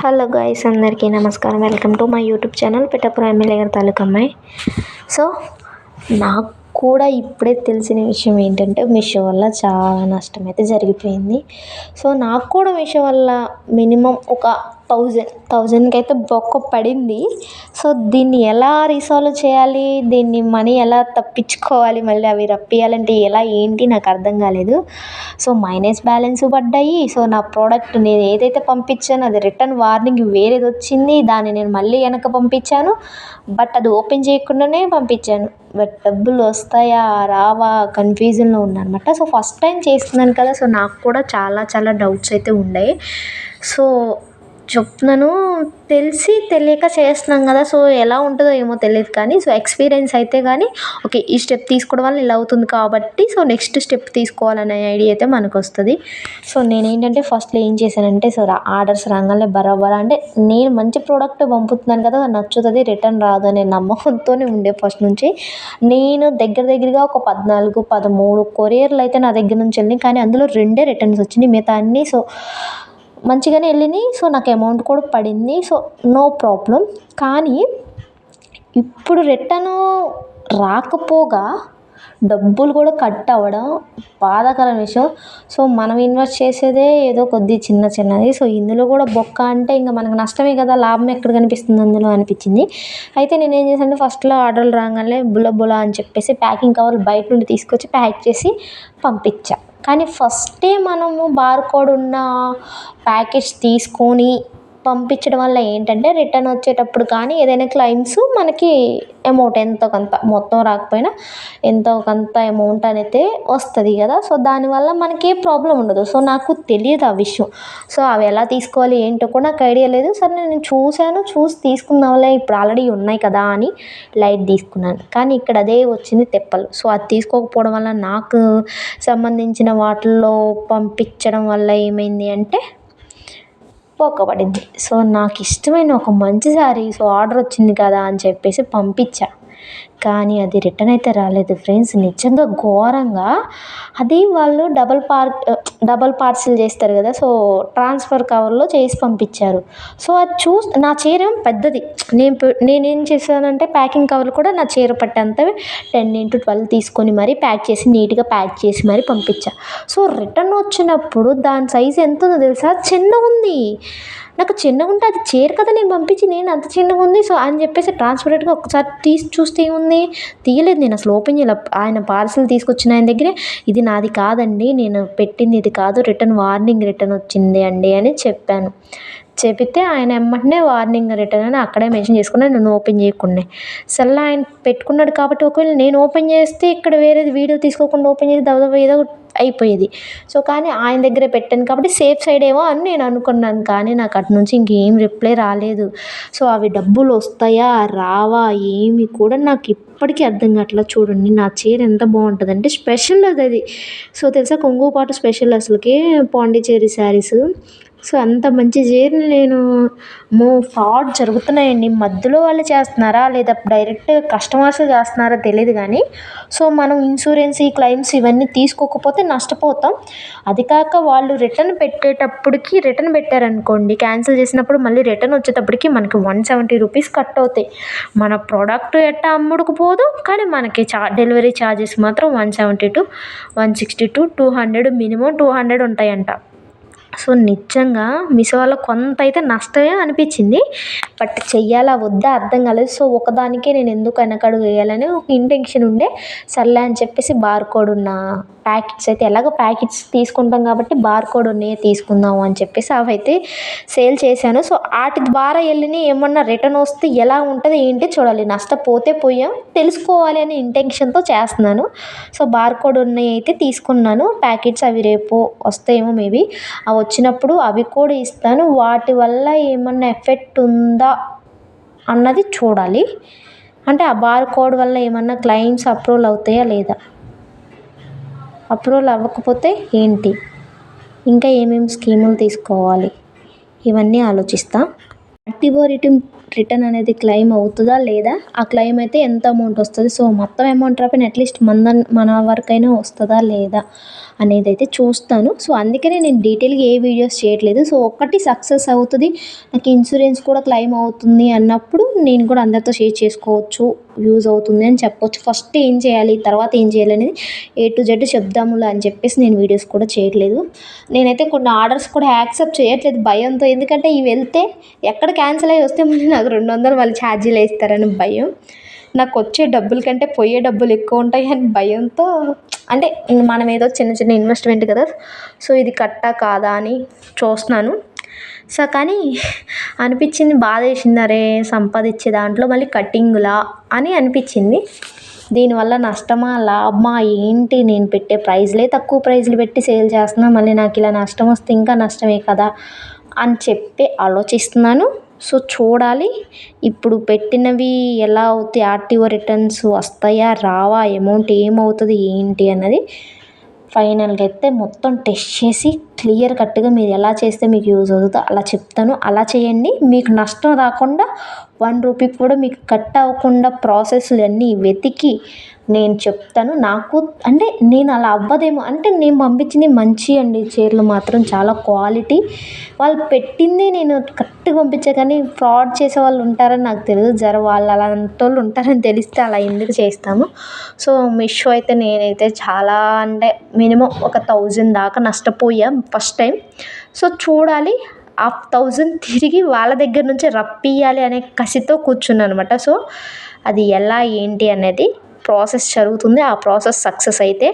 Hello guys, అందరికీ నమస్కారం. Welcome to my YouTube channel Pithapuram MLA గారి తాలూకా అమ్మాయి. సో నాకు కూడా ఇప్పుడే తెలిసిన విషయం ఏంటంటే మీషో వల్ల చాలా నష్టం అయితే జరిగిపోయింది. సో నాకు కూడా మీషో వల్ల మినిమం ఒక 1000కి అయితే బొక్క పడింది. సో దీన్ని ఎలా రీసాల్వ్ చేయాలి, దీన్ని మనీ ఎలా తప్పించుకోవాలి, మళ్ళీ అవి రప్పియాలంటే ఎలా ఏంటి నాకు అర్థం కాలేదు. సో మైనస్ బ్యాలెన్స్ పడ్డాయి. సో నా ప్రోడక్ట్ నేను ఏదైతే పంపించానో అది రిటర్న్ వార్నింగ్ వేరేది వచ్చింది. దాన్ని నేను మళ్ళీ వెనక పంపించాను, బట్ అది ఓపెన్ చేయకుండానే పంపించాను. బట్ డబ్బులు వస్తాయా రావా కన్ఫ్యూజన్లో ఉన్నానమాట. సో ఫస్ట్ టైం చేస్తున్నాను కదా, సో నాకు కూడా చాలా చాలా డౌట్స్ అయితే ఉన్నాయి. సో చెప్తున్నాను, తెలిసి తెలియక చేస్తున్నాం కదా, సో ఎలా ఉంటుందో ఏమో తెలియదు కానీ సో ఎక్స్పీరియన్స్ అయితే కానీ ఓకే ఈ స్టెప్ తీసుకోవడం వల్ల ఇలా అవుతుంది కాబట్టి సో నెక్స్ట్ స్టెప్ తీసుకోవాలనే ఐడియా అయితే మనకు వస్తుంది. సో నేనేంటంటే ఫస్ట్లో ఏం చేశానంటే సో ఆర్డర్స్ రాగానే బరాబరా అంటే నేను మంచి ప్రోడక్ట్ పంపుతున్నాను కదా, నచ్చుతుంది, రిటర్న్ రాదు అనే నమ్మకంతోనే ఉండే ఫస్ట్ నుంచి. నేను దగ్గరగా ఒక 13 కొరియర్లు అయితే నా దగ్గర నుంచి వెళ్ళినాయి, కానీ అందులో 2 రిటర్న్స్ వచ్చినాయి, మిగతా అన్నీ సో మంచిగానే వెళ్ళినాయి. సో నాకు అమౌంట్ కూడా పడింది, సో నో ప్రాబ్లం. కానీ ఇప్పుడు రిటర్ను రాకపోగా డబ్బులు కూడా కట్ అవ్వడం బాధాకరమైన విషయం. సో మనం ఇన్వెస్ట్ చేసేదే ఏదో కొద్ది చిన్నది, సో ఇందులో కూడా బొక్క అంటే ఇంకా మనకు నష్టమే కదా, లాభం ఎక్కడ కనిపిస్తుంది అందులో అనిపించింది. అయితే నేను ఏం చేశానంటే ఫస్ట్లో ఆర్డర్లు రాగానే బుల్ల అని చెప్పేసి ప్యాకింగ్ కవర్లు బయట నుండి తీసుకొచ్చి ప్యాక్ చేసి పంపించా. కానీ ఫస్టే మనము బార్కోడ్ ఉన్న ప్యాకెట్స్ తీసుకొని పంపించడం వల్ల ఏంటంటే రిటర్న్ వచ్చేటప్పుడు కానీ ఏదైనా క్లైమ్స్ మనకి అమౌంట్ ఎంతో కొంత, మొత్తం రాకపోయినా ఎంతో కొంత అమౌంట్ అనేది వస్తుంది కదా. సో దానివల్ల మనకి ఏ ప్రాబ్లం ఉండదు. సో నాకు తెలియదు ఆ విషయం. సో అవి ఎలా తీసుకోవాలి ఏంటో కూడా నాకు ఐడియా లేదు. సరే నేను చూసి తీసుకుందాంలే, ఇప్పుడు ఆల్రెడీ ఉన్నాయి కదా అని లైట్ తీసుకున్నాను. కానీ ఇక్కడ అదే వచ్చింది తెప్పలు. సో అది తీసుకోకపోవడం వల్ల నాకు సంబంధించిన వాటిల్లో పంపించడం వల్ల ఏమైంది అంటే పోకపడింది. సో నాకు ఇష్టమైన ఒక మంచి శారీ సో ఆర్డర్ వచ్చింది కదా అని చెప్పేసి పంపించా, కానీ అది రిటర్న్ అయితే రాలేదు ఫ్రెండ్స్. నిజంగా ఘోరంగా అది వాళ్ళు డబల్ పార్సిల్ చేస్తారు కదా, సో ట్రాన్స్ఫర్ కవర్లో చేసి పంపించారు. సో అది నా చీర పెద్దది, నేనేం చేశానంటే ప్యాకింగ్ కవర్లు కూడా నా చీర పట్టేంత 10x12 తీసుకొని మరీ ప్యాక్ చేసి నీట్గా ప్యాక్ చేసి మరీ పంపించా. సో రిటర్న్ వచ్చినప్పుడు దాని సైజు ఎంత ఉందో తెలుసా, చిన్నగా ఉంది. నాకు చిన్నగా ఉంటే అది చీర కదా నేను పంపించి, నేను అంత చిన్నగా ఉంది సో అని చెప్పేసి ట్రాన్స్పరెంట్గా ఒకసారి తీసి చూస్తే ఏముంది, తీయలేదు. నేను అసలు ఓపెన్ చేయాలి. ఆయన పార్సిల్ తీసుకొచ్చిన ఆయన దగ్గరే ఇది నాది కాదండి, నేను పెట్టింది ఇది కాదు, రిటర్న్ వార్నింగ్ రిటర్న్ వచ్చింది అండి అని చెప్పాను. చెబితే ఆయన ఎమ్మటనే వార్నింగ్ రిటర్న్ అని అక్కడే మెన్షన్ చేసుకున్నాను, నేను ఓపెన్ చేయకుండా. సరే ఆయన పెట్టుకున్నాడు కాబట్టి ఒకవేళ నేను ఓపెన్ చేస్తే ఇక్కడ వేరేది వీడియో తీసుకోకుండా ఓపెన్ చేసి దవదవ ఏదో అయిపోయేది. సో కానీ ఆయన దగ్గరే పెట్టాను కాబట్టి సేఫ్ సైడ్ ఏమో అని నేను అనుకున్నాను. కానీ నాకు అటు నుంచి ఇంకేం రిప్లై రాలేదు. సో అవి డబ్బులు వస్తాయా రావా ఏమి కూడా నాకు ఇప్పటికీ అర్థం కావట్లేదు. చూడండి నా చీర ఎంత బాగుంటుందంటే స్పెషల్ అది. సో తెలుసా, కొంగుపాటు స్పెషల్ అసలుకి పాండిచేరి శారీస్. సో అంత మంచి చీరని నేను ఫ్రాడ్ జరుగుతున్నాయండి. మధ్యలో వాళ్ళు చేస్తున్నారా లేదా డైరెక్ట్ కస్టమర్స్ చేస్తున్నారా తెలియదు కానీ సో మనం ఇన్సూరెన్స్ ఈ క్లెయిమ్స్ ఇవన్నీ తీసుకోకపోతే నష్టపోతాం. అది కాక వాళ్ళు రిటర్న్ పెట్టారనుకోండి, క్యాన్సిల్ చేసినప్పుడు మళ్ళీ రిటర్న్ వచ్చేటప్పటికి మనకి 170 రూపీస్ కట్ అవుతాయి. మన ప్రోడక్ట్ ఎట్టా అమ్ముడుకుపోదు, కానీ మనకి డెలివరీ ఛార్జెస్ మాత్రం 170 to 160 to 200, మినిమం 200 ఉంటాయంట. సో నిజంగా మీషో వల్ల కొంత అయితే నష్టమే అనిపించింది, బట్ చెయ్యాలా వద్దా అర్థం కాలేదు. సో ఒకదానికే నేను ఎందుకు వెనకడుగు వేయాలని ఒక ఇంటెన్షన్ ఉండే, సర్లే అని చెప్పేసి బార్కోడ్ ఉన్న ప్యాకెట్స్ అయితే ఎలాగో ప్యాకెట్స్ తీసుకుంటాం కాబట్టి బార్కోడ్ ఉన్నే తీసుకుందాము అని చెప్పేసి అవైతే సేల్ చేశాను. సో వాటి ద్వారా వెళ్ళిన ఏమన్నా రిటర్న్ వస్తే ఎలా ఉంటుంది ఏంటి చూడాలి, నష్టపోతే పోయాం తెలుసుకోవాలి అనే ఇంటెన్షన్తో చేస్తున్నాను. సో బార్కోడ్ ఉన్నవి అయితే తీసుకున్నాను ప్యాకెట్స్, అవి రేపు వస్తాయేమో మేబీ. అవి వచ్చినప్పుడు అవి కూడా ఇస్తాను. వాటి వల్ల ఏమన్నా ఎఫెక్ట్ ఉందా అన్నది చూడాలి. అంటే ఆ బార్కోడ్ వల్ల ఏమన్నా క్లెయిమ్స్ అప్రూవల్ అవుతాయా లేదా, అప్రూవల్ అవ్వకపోతే ఏంటి, ఇంకా ఏమేమి స్కీములు తీసుకోవాలి ఇవన్నీ ఆలోచిస్తా. యాక్టివ్ రిటర్న్ అనేది క్లెయిమ్ అవుతుందా లేదా, ఆ క్లెయిమ్ అయితే ఎంత అమౌంట్ వస్తుంది, సో మొత్తం అమౌంట్ రాకపోయినా అట్లీస్ట్ మన వరకైనా వస్తుందా లేదా అనేది అయితే చూస్తాను. సో అందుకనే నేను డీటెయిల్గా ఏ వీడియోస్ చేయట్లేదు. సో ఒకటి సక్సెస్ అవుతుంది, నాకు ఇన్సూరెన్స్ కూడా క్లెయిమ్ అవుతుంది అన్నప్పుడు నేను కూడా అందరితో షేర్ చేసుకోవచ్చు, యూజ్ అవుతుంది అని చెప్పొచ్చు. ఫస్ట్ ఏం చేయాలి, తర్వాత ఏం చేయాలి అనేది A to Z చెప్దాములే అని చెప్పేసి నేను వీడియోస్ కూడా చేయట్లేదు. నేనైతే కొన్ని ఆర్డర్స్ కూడా యాక్సెప్ట్ చేయట్లేదు భయంతో. ఎందుకంటే ఇవి వెళ్తే ఎక్కడ క్యాన్సిల్ అయ్యి వస్తే మళ్ళీ నాకు 200 మళ్ళీ ఛార్జీలు వేస్తారని భయం. నాకు వచ్చే డబ్బుల కంటే పోయే డబ్బులు ఎక్కువ ఉంటాయి అని భయంతో, అంటే మనం ఏదో చిన్న చిన్న ఇన్వెస్ట్మెంట్ కదా, సో ఇది కట్టా కాదా అని చూస్తున్నాను. సో కానీ అనిపించింది, బాధ వేసింది, అరే సంపాదించే దాంట్లో మళ్ళీ కట్టింగులా అని అనిపించింది. దీనివల్ల నష్టమా లాభమా ఏంటి, నేను పెట్టే ప్రైజ్లే తక్కువ ప్రైజ్లు పెట్టి సేల్ చేస్తున్నా, మళ్ళీ నాకు ఇలా నష్టం వస్తే ఇంకా నష్టమే కదా అని చెప్పి ఆలోచిస్తున్నాను. సో చూడాలి ఇప్పుడు పెట్టినవి ఎలా అవుతాయి, ఆర్టీఓ రిటర్న్స్ వస్తాయా రావా, అమౌంట్ ఏమవుతుంది ఏంటి అన్నది ఫైనల్గా అయితే మొత్తం టెస్ట్ చేసి క్లియర్ కట్గా మీరు ఎలా చేస్తే మీకు యూజ్ అవుతుందో అలా చెప్తాను. అలా చేయండి, మీకు నష్టం రాకుండా 1 రూపీ కూడా మీకు కట్ అవ్వకుండా ప్రాసెస్లు అన్నీ వెతికి నేను చెప్తాను. నాకు అంటే నేను అలా అవ్వదేమో, అంటే నేను పంపించింది మంచి అండి, చీరలు మాత్రం చాలా క్వాలిటీ. వాళ్ళు పెట్టింది నేను కరెక్ట్గా పంపించే, కానీ ఫ్రాడ్ చేసే వాళ్ళు ఉంటారని నాకు తెలియదు. వాళ్ళు అలాంటి వాళ్ళు ఉంటారని తెలిస్తే అలా ఎందుకు చేస్తాము. సో మీషో అయితే నేనైతే చాలా, అంటే మినిమం ఒక 1000 దాకా నష్టపోయాం ఫస్ట్ టైం. సో చూడాలి, ఆ 1000 తిరిగి వాళ్ళ దగ్గర నుంచి రప్పియాలి అనే కసితో కూర్చున్నాను అనమాట. సో అది ఎలా ఏంటి అనేది ప్రాసెస్ జరుగుతుంది. ఆ ప్రాసెస్ సక్సెస్ అయితే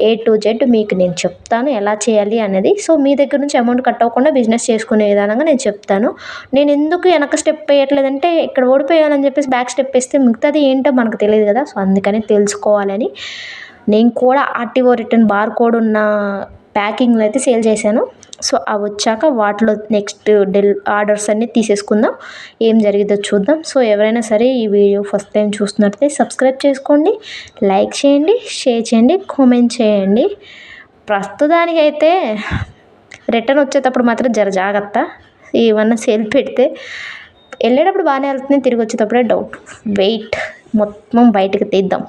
A to Z మీకు నేను చెప్తాను ఎలా చేయాలి అనేది. సో మీ దగ్గర నుంచి అమౌంట్ కట్ అవ్వకుండా బిజినెస్ చేసుకునే విధానంగా నేను చెప్తాను. నేను ఎందుకు వెనక స్టెప్ వేయట్లేదంటే, ఇక్కడ ఓడిపోయానని చెప్పేసి బ్యాక్ స్టెప్ వేస్తే మిగతాది ఏంటో మనకు తెలియదు కదా. సో అందుకని తెలుసుకోవాలని నేను కూడా ఆర్టీఓ రిటర్న్ బార్ కోడ్ ఉన్న ప్యాకింగ్లో అయితే సేల్ చేశాను. సో అవి వచ్చాక వాటిలో నెక్స్ట్ ఆర్డర్స్ అన్నీ తీసేసుకుందాం, ఏం జరిగిద్దో చూద్దాం. సో ఎవరైనా సరే ఈ వీడియో ఫస్ట్ టైం చూస్తున్నట్లయితే సబ్స్క్రైబ్ చేసుకోండి, లైక్ చేయండి, షేర్ చేయండి, కామెంట్ చేయండి. ప్రస్తుతానికైతే రిటర్న్ వచ్చేటప్పుడు మాత్రం జాగ్రత్త, ఏమన్నా సేల్ పెడితే వెళ్ళేటప్పుడు బాగానే వెళ్తుంది, తిరిగి వచ్చేటప్పుడే డౌట్. వెయిట్ మొత్తం బయటకు తీద్దాం.